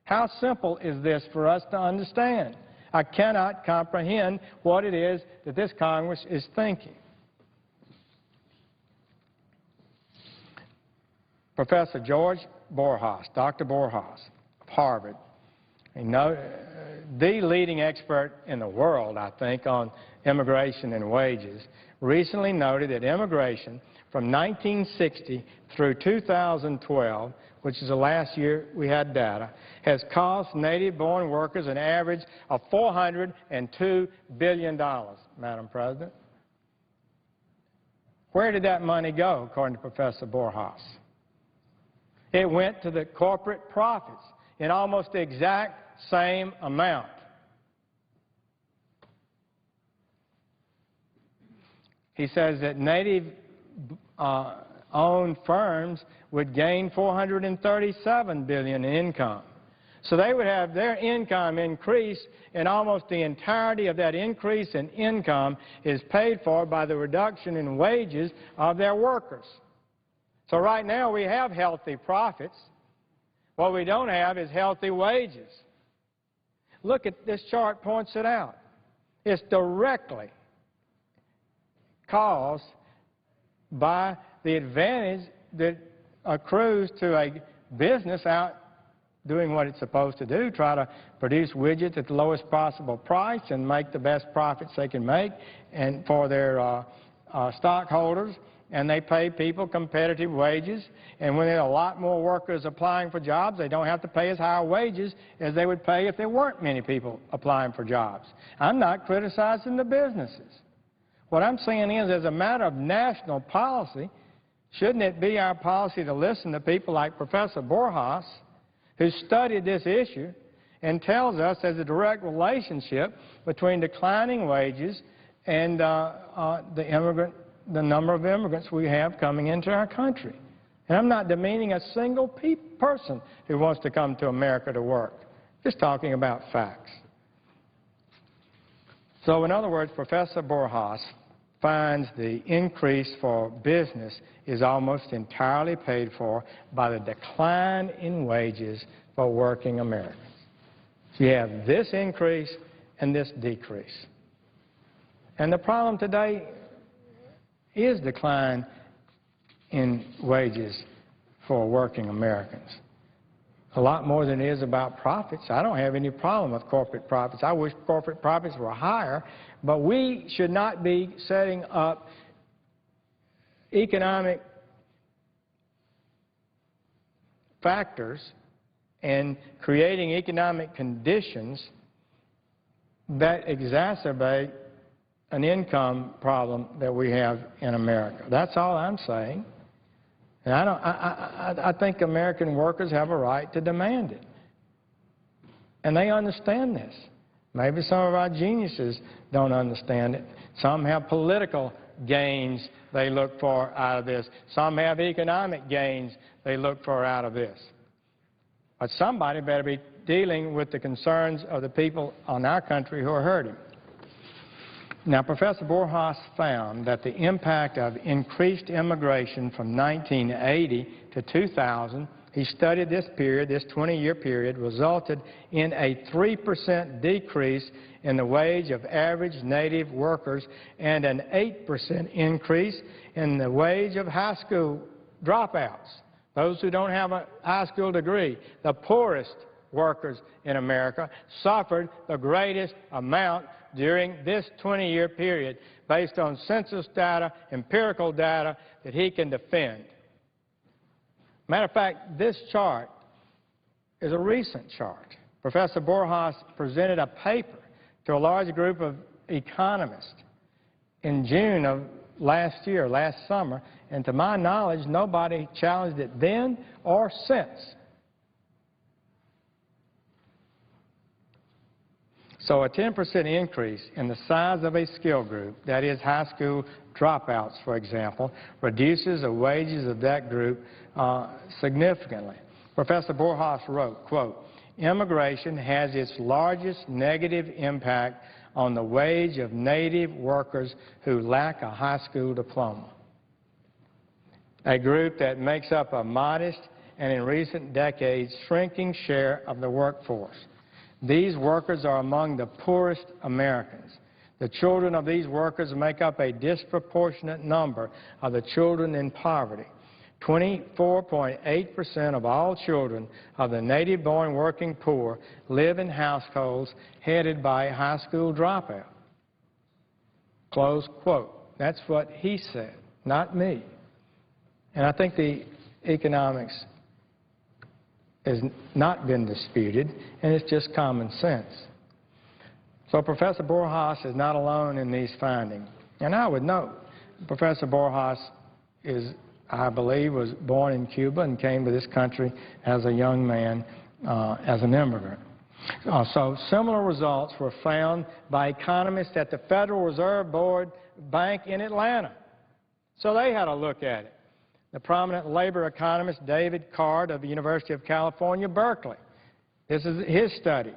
How simple is this for us to understand? I cannot comprehend what it is that this Congress is thinking. Professor George Borjas, Dr. Borjas of Harvard, the leading expert in the world, I think, on immigration and wages, recently noted that immigration from 1960 through 2012, which is the last year we had data, has cost native-born workers an average of $402 billion, Madam President. Where did that money go, according to Professor Borjas? It went to the corporate profits in almost the exact same amount. He says that native-owned firms would gain $437 billion in income. So they would have their income increase, and almost the entirety of that increase in income is paid for by the reduction in wages of their workers. So right now we have healthy profits. What we don't have is healthy wages. Look at this chart, points it out. It's directly caused by the advantage that accrues to a business out doing what it's supposed to do, try to produce widgets at the lowest possible price and make the best profits they can make and for their stockholders. And they pay people competitive wages, and when there are a lot more workers applying for jobs, they don't have to pay as high wages as they would pay if there weren't many people applying for jobs. I'm not criticizing the businesses. What I'm saying is, as a matter of national policy, shouldn't it be our policy to listen to people like Professor Borjas, who studied this issue and tells us there's a direct relationship between declining wages and the number of immigrants we have coming into our country. And I'm not demeaning a single person who wants to come to America to work. Just talking about facts. So in other words, Professor Borjas finds the increase for business is almost entirely paid for by the decline in wages for working Americans. So you have this increase and this decrease. And the problem today is decline in wages for working Americans. A lot more than it is about profits. I don't have any problem with corporate profits. I wish corporate profits were higher, but we should not be setting up economic factors and creating economic conditions that exacerbate an income problem that we have in America. That's all I'm saying. And I think American workers have a right to demand it. And they understand this. Maybe some of our geniuses don't understand it. Some have political gains they look for out of this. Some have economic gains they look for out of this. But somebody better be dealing with the concerns of the people in our country who are hurting. Now, Professor Borjas found that the impact of increased immigration from 1980 to 2000, he studied this period, this 20-year period, resulted in a 3% decrease in the wage of average native workers and an 8% increase in the wage of high school dropouts, those who don't have a high school degree. The poorest workers in America suffered the greatest amount during this 20-year period based on census data, empirical data that he can defend. Matter of fact, this chart is a recent chart. Professor Borjas presented a paper to a large group of economists in June of last summer, and to my knowledge, nobody challenged it then or since. So a 10% increase in the size of a skill group, that is high school dropouts, for example, reduces the wages of that group significantly. Professor Borjas wrote, quote, "Immigration has its largest negative impact on the wage of native workers who lack a high school diploma," a group that makes up a modest and in recent decades shrinking share of the workforce. These workers are among the poorest Americans. The children of these workers make up a disproportionate number of the children in poverty. 24.8% of all children of the native-born working poor live in households headed by a high school dropout. Close quote. That's what he said, not me. And I think the economics has not been disputed, and it's just common sense. So Professor Borjas is not alone in these findings. And I would note, Professor Borjas is, I believe, was born in Cuba and came to this country as a young man, as an immigrant. So similar results were found by economists at the Federal Reserve Board Bank in Atlanta. So they had a look at it. The prominent labor economist David Card of the University of California, Berkeley. This is his study.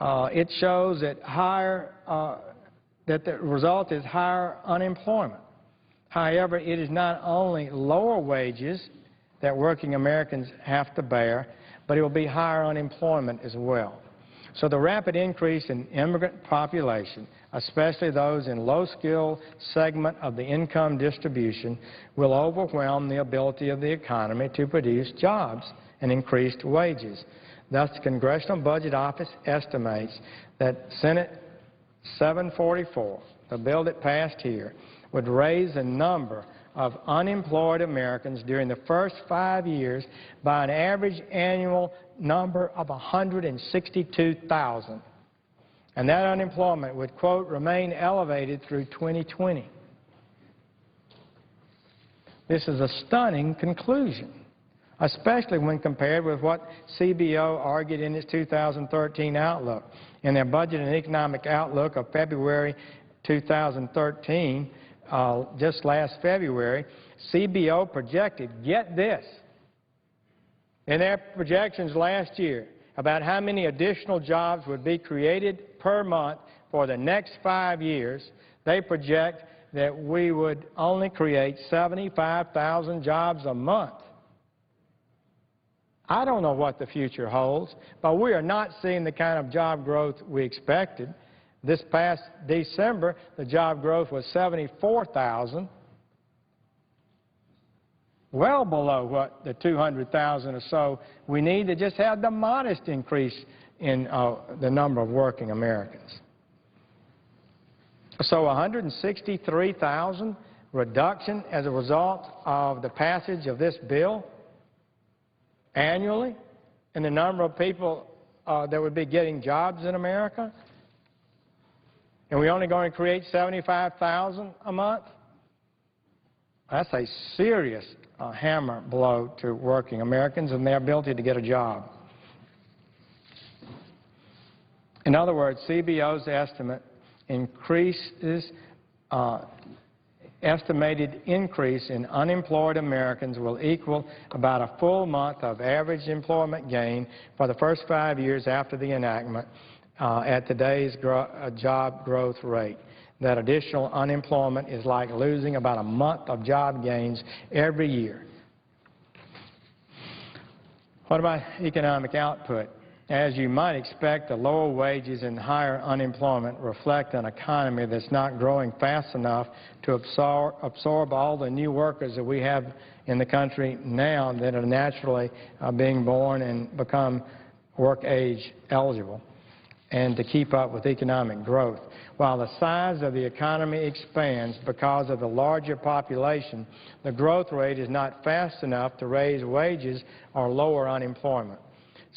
It shows that that the result is higher unemployment. However, it is not only lower wages that working Americans have to bear, but it will be higher unemployment as well. So the rapid increase in immigrant population, especially those in low-skill segment of the income distribution, will overwhelm the ability of the economy to produce jobs and increased wages. Thus, the Congressional Budget Office estimates that Senate 744, the bill that passed here, would raise the number of unemployed Americans during the first 5 years by an average annual number of 162,000. And that unemployment would, quote, remain elevated through 2020. This is a stunning conclusion, especially when compared with what CBO argued in its 2013 outlook. In their Budget and Economic Outlook of February 2013, just last February, CBO projected, get this, in their projections last year about how many additional jobs would be created per month for the next 5 years, they project that we would only create 75,000 jobs a month. I don't know what the future holds, but we are not seeing the kind of job growth we expected. This past December, the job growth was 74,000, well below what the 200,000 or so we need to just have the modest increase in the number of working Americans. So 163,000 reduction as a result of the passage of this bill annually in the number of people that would be getting jobs in America. And we're only going to create 75,000 a month? That's a serious hammer blow to working Americans and their ability to get a job. In other words, CBO's estimate estimated increase in unemployed Americans will equal about a full month of average employment gain for the first 5 years after the enactment at today's job growth rate. That additional unemployment is like losing about a month of job gains every year. What about economic output? As you might expect, the lower wages and higher unemployment reflect an economy that's not growing fast enough to absorb all the new workers that we have in the country now that are naturally being born and become work age eligible. and to keep up with economic growth. While the size of the economy expands because of the larger population, the growth rate is not fast enough to raise wages or lower unemployment.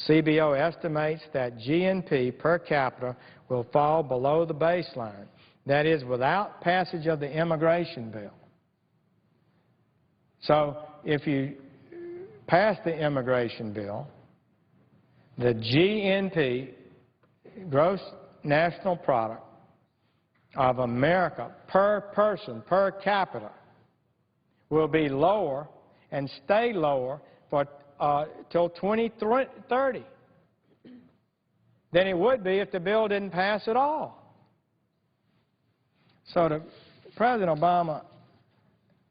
CBO estimates that GNP per capita will fall below the baseline, that is, without passage of the immigration bill. So if you pass the immigration bill, the GNP, gross national product, of America per person, per capita, will be lower and stay lower for till 2030 than it would be if the bill didn't pass at all. So President Obama,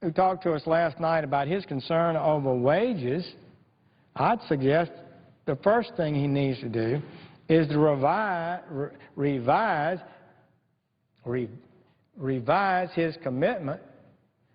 who talked to us last night about his concern over wages, I'd suggest the first thing he needs to do is to revise his commitment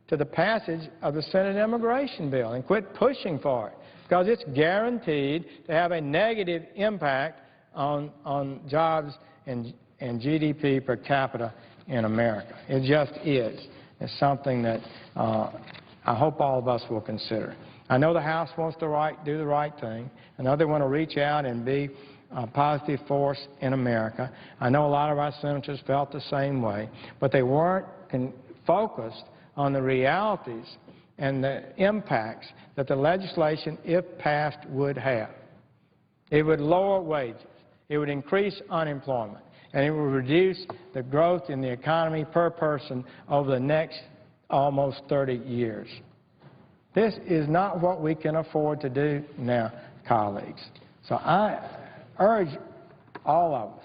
to the passage of the Senate immigration bill and quit pushing for it, because it's guaranteed to have a negative impact on jobs and GDP per capita in America. It just is. It's something that I hope all of us will consider. I know the House wants to do the right thing. I know they want to reach out and be a positive force in America. I know a lot of our senators felt the same way, but they weren't focused on the realities and the impacts that the legislation, if passed, would have. It would lower wages, it would increase unemployment, and it would reduce the growth in the economy per person over the next almost 30 years. This is not what we can afford to do now, colleagues. So I urge all of us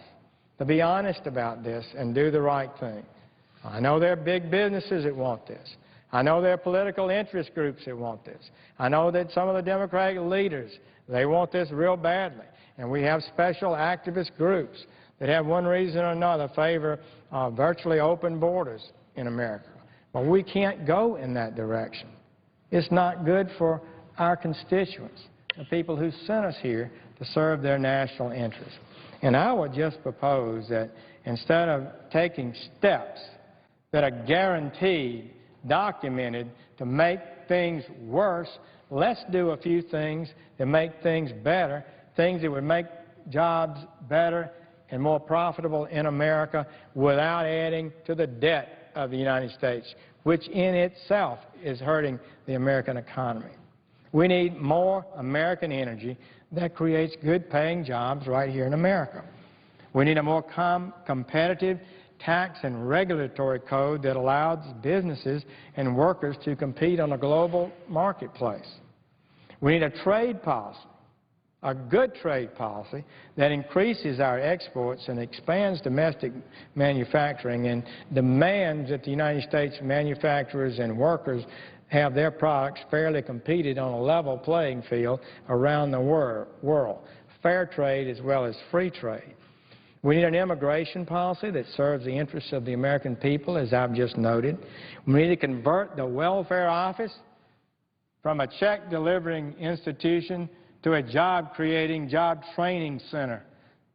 to be honest about this and do the right thing. I know there are big businesses that want this. I know there are political interest groups that want this. I know that some of the Democratic leaders, they want this real badly. And we have special activist groups that have one reason or another favor virtually open borders in America. But we can't go in that direction. It's not good for our constituents, the people who sent us here to serve their national interests. And I would just propose that instead of taking steps that are guaranteed, documented, to make things worse, let's do a few things that make things better, things that would make jobs better and more profitable in America without adding to the debt of the United States, which in itself is hurting the American economy. We need more American energy that creates good-paying jobs right here in America. We need a more competitive tax and regulatory code that allows businesses and workers to compete on a global marketplace. We need a trade policy, a good trade policy that increases our exports and expands domestic manufacturing and demands that the United States manufacturers and workers have their products fairly competed on a level playing field around the world. Fair trade as well as free trade. We need an immigration policy that serves the interests of the American people, as I've just noted. We need to convert the welfare office from a check-delivering institution to a job-creating, job-training center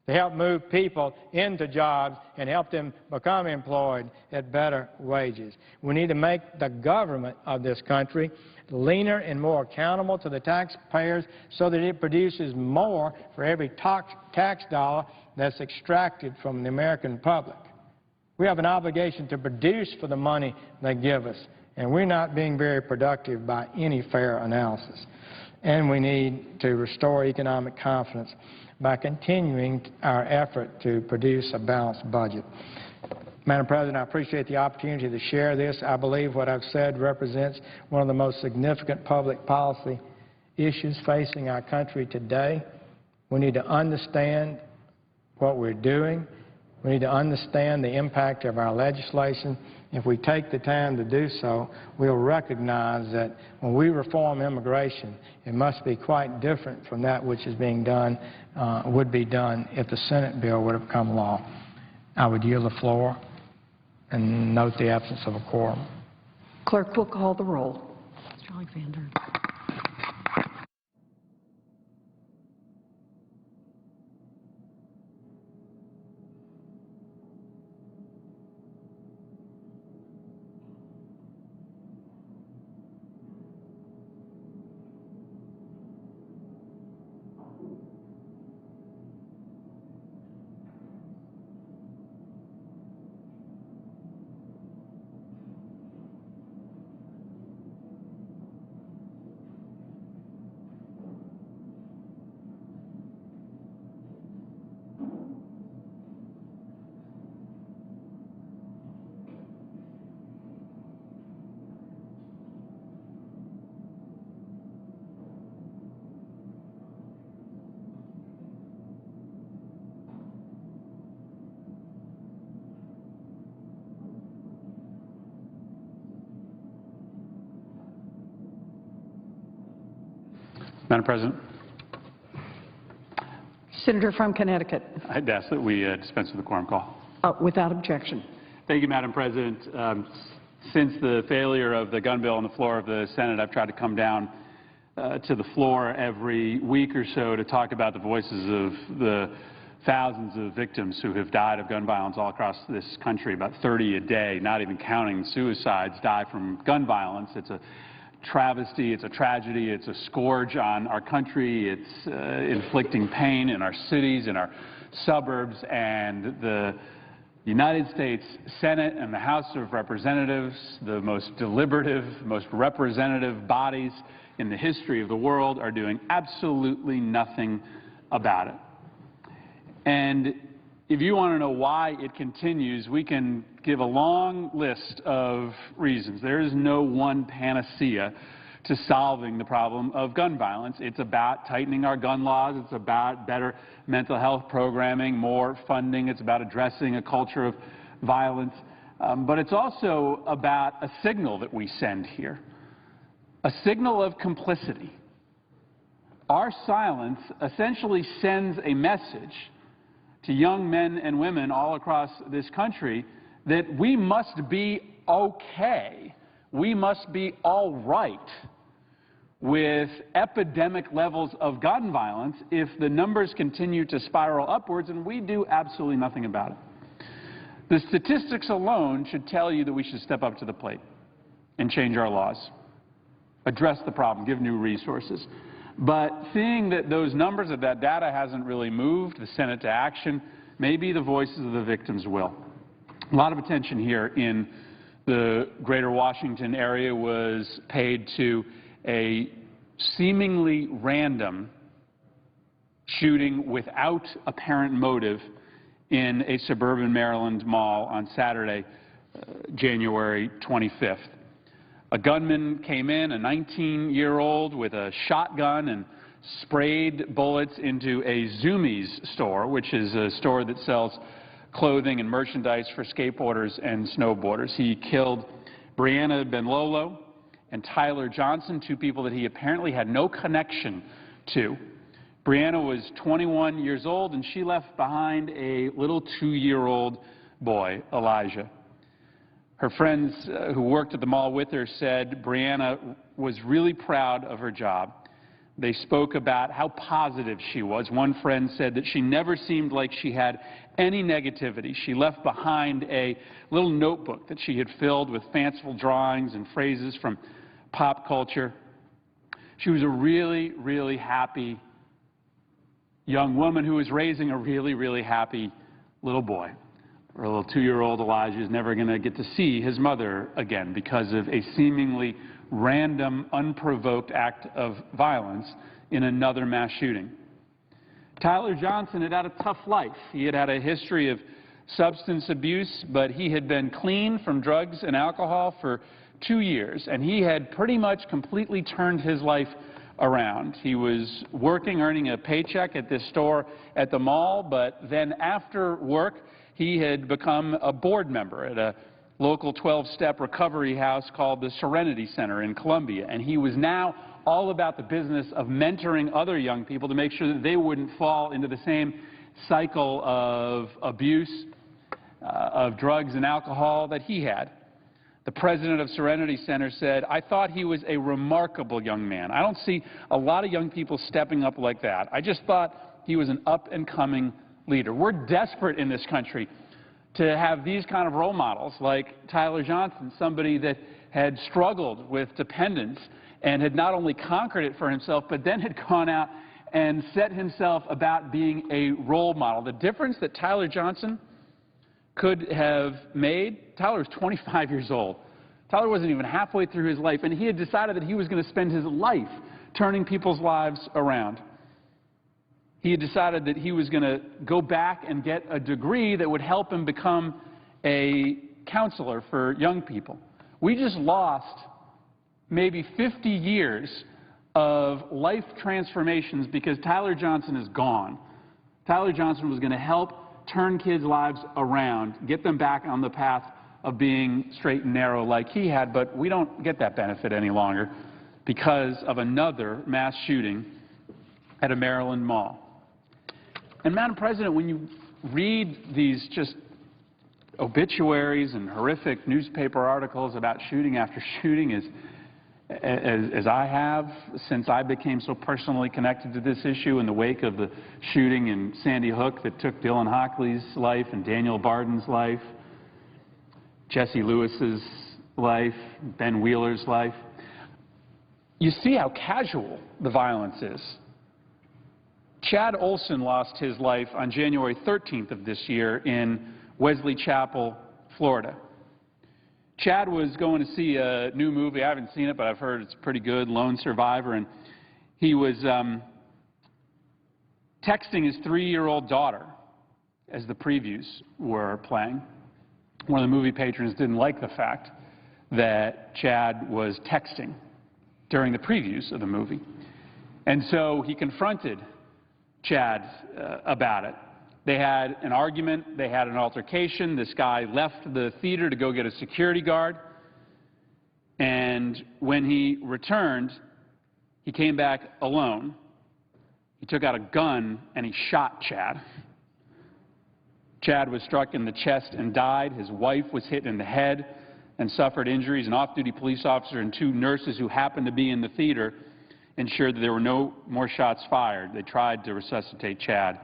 to help move people into jobs and help them become employed at better wages. We need to make the government of this country leaner and more accountable to the taxpayers so that it produces more for every tax dollar that's extracted from the American public. We have an obligation to produce for the money they give us, and we're not being very productive by any fair analysis. And we need to restore economic confidence by continuing our effort to produce a balanced budget. Madam President, I appreciate the opportunity to share this. I believe what I've said represents one of the most significant public policy issues facing our country today. We need to understand what we're doing. We need to understand the impact of our legislation. If we take the time to do so, we'll recognize that when we reform immigration, it must be quite different from that which is being done, would be done if the Senate bill would have come law. I would yield the floor and note the absence of a quorum. Clerk will call the roll. Mr. Alexander. Madam President, Senator from Connecticut, I'd ask that we dispense with the quorum call. without objection. Thank you, Madam President. Since the failure of the gun bill on the floor of the Senate, I've tried to come down to the floor every week or so to talk about the voices of the thousands of victims who have died of gun violence all across this country. About 30 a day, not even counting suicides, die from gun violence. It's a travesty, it's a tragedy, it's a scourge on our country. It's inflicting pain in our cities, in our suburbs, and the United States Senate and the House of Representatives, the most deliberative, most representative bodies in the history of the world, are doing absolutely nothing about it. And if you want to know why it continues, we can give a long list of reasons. There is no one panacea to solving the problem of gun violence. It's about tightening our gun laws. It's about better mental health programming, more funding. It's about addressing a culture of violence. But it's also about a signal that we send here, a signal of complicity. Our silence essentially sends a message to young men and women all across this country that we must be okay, we must be all right with epidemic levels of gun violence if the numbers continue to spiral upwards, and we do absolutely nothing about it. The statistics alone should tell you that we should step up to the plate and change our laws, address the problem, give new resources. But seeing that those numbers, that data hasn't really moved the Senate to action, maybe the voices of the victims will. A lot of attention here in the greater Washington area was paid to a seemingly random shooting without apparent motive in a suburban Maryland mall on Saturday, January 25th. A gunman came in, a 19-year-old, with a shotgun and sprayed bullets into a Zumiez store, which is a store that sells clothing and merchandise for skateboarders and snowboarders. He killed Brianna Benlolo and Tyler Johnson, two people that he apparently had no connection to. Brianna was 21 years old, and she left behind a little 2-year-old boy, Elijah. Her friends who worked at the mall with her said Brianna was really proud of her job. They spoke about how positive she was. One friend said that she never seemed like she had any negativity. She left behind a little notebook that she had filled with fanciful drawings and phrases from pop culture. She was a really, really happy young woman who was raising a really, really happy little boy. Her little 2-year-old Elijah is never going to get to see his mother again because of a seemingly random, unprovoked act of violence in another mass shooting. Tyler Johnson had had a tough life. He had had a history of substance abuse, but he had been clean from drugs and alcohol for 2 years, and he had pretty much completely turned his life around. He was working, earning a paycheck at this store at the mall, but then after work, he had become a board member at a local 12-step recovery house called the Serenity Center in Columbia, and he was now all about the business of mentoring other young people to make sure that they wouldn't fall into the same cycle of abuse, of drugs and alcohol that he had. The president of Serenity Center said, "I thought he was a remarkable young man. I don't see a lot of young people stepping up like that. I just thought he was an up-and-coming leader." We're desperate in this country to have these kind of role models like Tyler Johnson, somebody that had struggled with dependence and had not only conquered it for himself, but then had gone out and set himself about being a role model. The difference that Tyler Johnson could have made, Tyler was 25 years old. Tyler wasn't even halfway through his life, and he had decided that he was going to spend his life turning people's lives around. He had decided that he was going to go back and get a degree that would help him become a counselor for young people. We just lost maybe 50 years of life transformations because Tyler Johnson is gone. Tyler Johnson was going to help turn kids' lives around, get them back on the path of being straight and narrow like he had, but we don't get that benefit any longer because of another mass shooting at a Maryland mall. And, Madam President, when you read these just obituaries and horrific newspaper articles about shooting after shooting, as I have since I became so personally connected to this issue in the wake of the shooting in Sandy Hook that took Dylan Hockley's life and Daniel Barden's life, Jesse Lewis's life, Ben Wheeler's life, you see how casual the violence is. Chad Olson lost his life on January 13th of this year in Wesley Chapel, Florida. Chad was going to see a new movie. I haven't seen it, but I've heard it's pretty good, Lone Survivor, and he was texting his 3-year-old daughter as the previews were playing. One of the movie patrons didn't like the fact that Chad was texting during the previews of the movie. And so he confronted Chad about it. They had an argument. They had an altercation. This guy left the theater to go get a security guard. And when he returned, he came back alone. He took out a gun and he shot Chad. Chad was struck in the chest and died. His wife was hit in the head and suffered injuries. An off-duty police officer and 2 nurses who happened to be in the theater ensured that there were no more shots fired. They tried to resuscitate Chad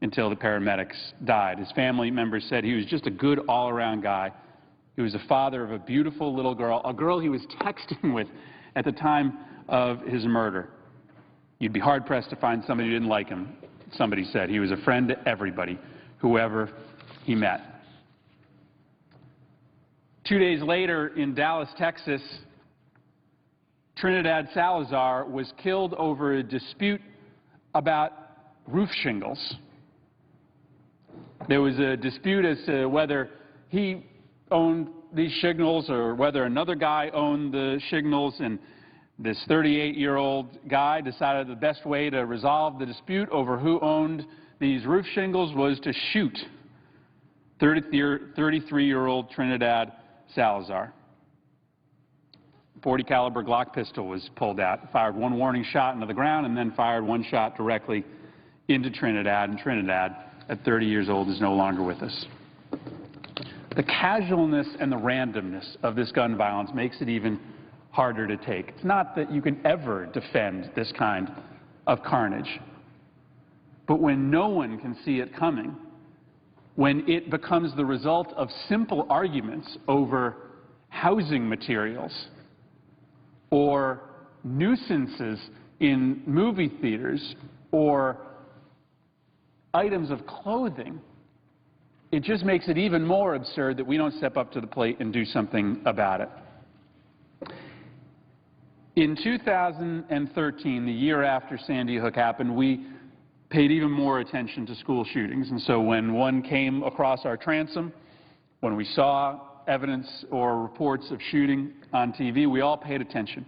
until the paramedics died. His family members said he was just a good all-around guy. He was the father of a beautiful little girl, a girl he was texting with at the time of his murder. You'd be hard-pressed to find somebody who didn't like him, somebody said. He was a friend to everybody, whoever he met. 2 days later in Dallas, Texas, Trinidad Salazar was killed over a dispute about roof shingles. There was a dispute as to whether he owned these shingles or whether another guy owned the shingles, and this 38-year-old guy decided the best way to resolve the dispute over who owned these roof shingles was to shoot 33-year-old Trinidad Salazar. .40 caliber Glock pistol was pulled out, fired 1 warning shot into the ground, and then fired 1 shot directly into Trinidad. And Trinidad, at 30 years old, is no longer with us. The casualness and the randomness of this gun violence makes it even harder to take. It's not that you can ever defend this kind of carnage, but when no one can see it coming, when it becomes the result of simple arguments over housing materials or nuisances in movie theaters or items of clothing, it just makes it even more absurd that we don't step up to the plate and do something about it. In 2013, the year after Sandy Hook happened, we paid even more attention to school shootings. And so when one came across our transom, when we saw evidence or reports of shooting on TV, we all paid attention.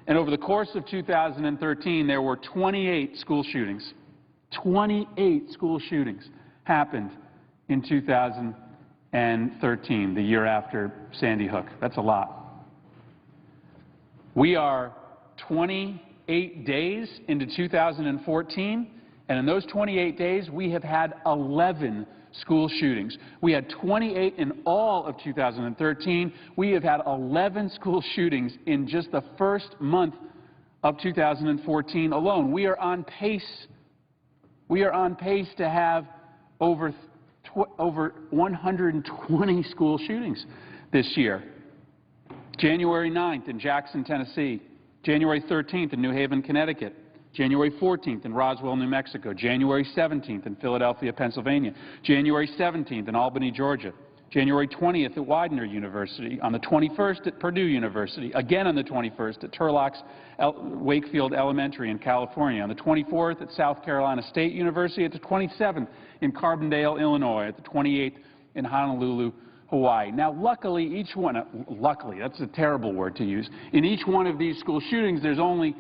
And over the course of 2013, there were 28 school shootings. 28 school shootings happened in 2013, the year after Sandy Hook. That's a lot. We are 28 days into 2014, and in those 28 days, we have had 11 school shootings. We had 28 in all of 2013. We have had 11 school shootings in just the first month of 2014 alone. We are on pace. We are on pace to have over 120 school shootings this year. January 9th in Jackson, Tennessee. January 13th in New Haven, Connecticut. January 14th in Roswell, New Mexico. January 17th in Philadelphia, Pennsylvania. January 17th in Albany, Georgia. January 20th at Widener University. On the 21st at Purdue University. Again on the 21st at Turlock's Wakefield Elementary in California. On the 24th at South Carolina State University. At the 27th in Carbondale, Illinois. At the 28th in Honolulu, Hawaii. Now, luckily, each one, luckily, that's a terrible word to use. In each one of these school shootings, there's only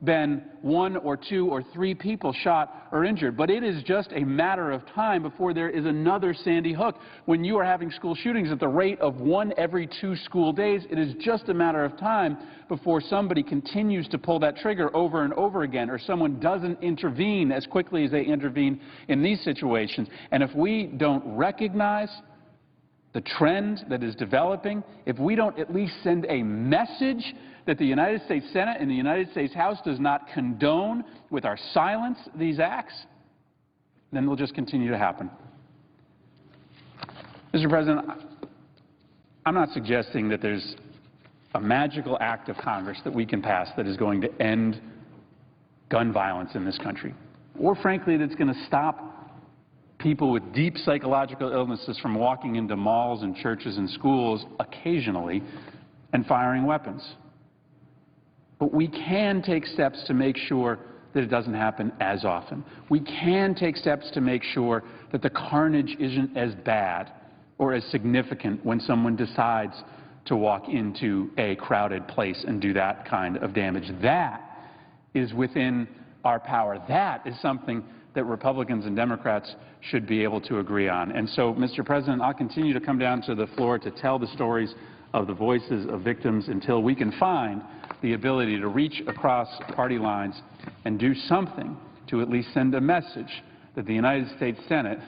been 1 or 2 or 3 people shot or injured. But it is just a matter of time before there is another Sandy Hook. When you are having school shootings at the rate of 1 every 2 school days, it is just a matter of time before somebody continues to pull that trigger over and over again, or someone doesn't intervene as quickly as they intervene in these situations. And if we don't recognize the trend that is developing, if we don't at least send a message that the United States Senate and the United States House does not condone with our silence these acts, then they'll just continue to happen. Mr. President, I'm not suggesting that there's a magical act of Congress that we can pass that is going to end gun violence in this country, or frankly, that's going to stop people with deep psychological illnesses from walking into malls and churches and schools occasionally and firing weapons. But we can take steps to make sure that it doesn't happen as often. We can take steps to make sure that the carnage isn't as bad or as significant when someone decides to walk into a crowded place and do that kind of damage. That is within our power. That is something that Republicans and Democrats should be able to agree on. And so, Mr. President, I'll continue to come down to the floor to tell the stories of the voices of victims until we can find the ability to reach across party lines and do something to at least send a message that the United States Senate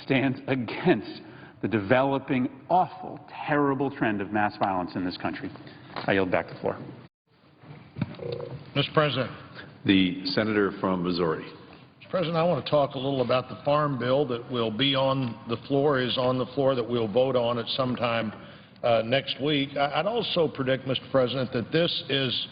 stands against the developing, awful, terrible trend of mass violence in this country. I yield back the floor. Mr. President. The senator from Missouri. Mr. President, I want to talk a little about the farm bill that will be on the floor, that we'll vote on at some time next week. I'd also predict, Mr. President, that this is